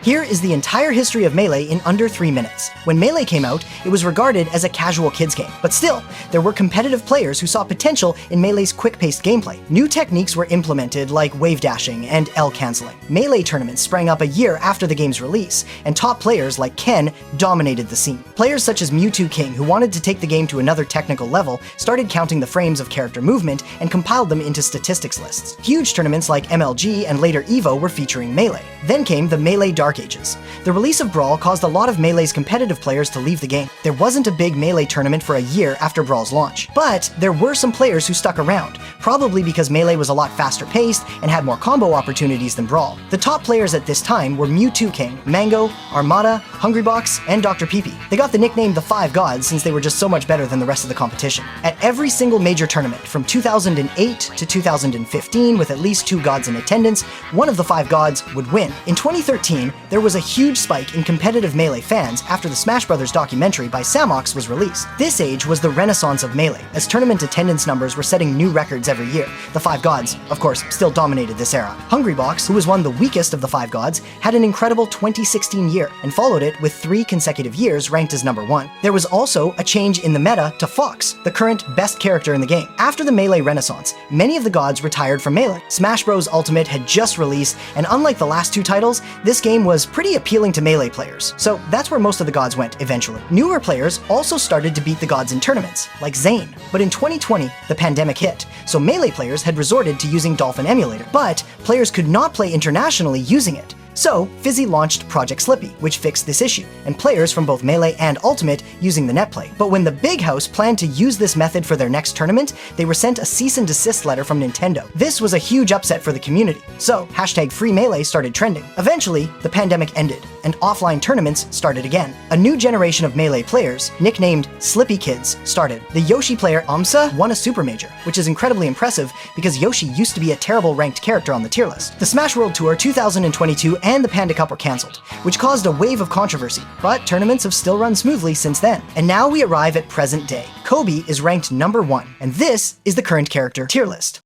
Here is the entire history of Melee in under 3 minutes. When Melee came out, it was regarded as a casual kids game, but still, there were competitive players who saw potential in Melee's quick-paced gameplay. New techniques were implemented like wave dashing and L canceling. Melee tournaments sprang up a year after the game's release, and top players like Ken dominated the scene. Players such as Mewtwo King, who wanted to take the game to another technical level, started counting the frames of character movement and compiled them into statistics lists. Huge tournaments like MLG and later EVO were featuring Melee. Then came the Melee Dark Ages. The release of Brawl caused a lot of Melee's competitive players to leave the game. There wasn't a big Melee tournament for a year after Brawl's launch, but there were some players who stuck around, probably because Melee was a lot faster paced and had more combo opportunities than Brawl. The top players at this time were Mewtwo King, Mango, Armada, Hungrybox, and Dr. Peepee. They got the nickname the Five Gods since they were just so much better than the rest of the competition. At every single major tournament, from 2008 to 2015, with at least 2 gods in attendance, one of the 5 gods would win. In 2013, there was a huge spike in competitive Melee fans after the Smash Bros. Documentary by Samox was released. This age was the renaissance of Melee, as tournament attendance numbers were setting new records every year. The 5 gods, of course, still dominated this era. Hungrybox, who was one of the weakest of the 5 gods, had an incredible 2016 year, and followed it with 3 consecutive years ranked as number 1. There was also a change in the meta to Fox, the current best character in the game. After the Melee renaissance, many of the gods retired from Melee. Smash Bros. Ultimate had just released, and unlike the last 2 titles, this game was pretty appealing to Melee players, so that's where most of the gods went eventually. Newer players also started to beat the gods in tournaments, like Zayn. But in 2020, the pandemic hit, so Melee players had resorted to using Dolphin Emulator, but players could not play internationally using it. So, Fizzy launched Project Slippy, which fixed this issue, and players from both Melee and Ultimate using the netplay. But when the Big House planned to use this method for their next tournament, they were sent a cease and desist letter from Nintendo. This was a huge upset for the community, so #FreeMelee started trending. Eventually, the pandemic ended, and offline tournaments started again. A new generation of Melee players, nicknamed Slippy Kids, started. The Yoshi player Amsa won a Super Major, which is incredibly impressive because Yoshi used to be a terrible ranked character on the tier list. The Smash World Tour 2022 and the Panda Cup were cancelled, which caused a wave of controversy, but tournaments have still run smoothly since then. And now we arrive at present day. Kobe is ranked number 1, and this is the current character tier list.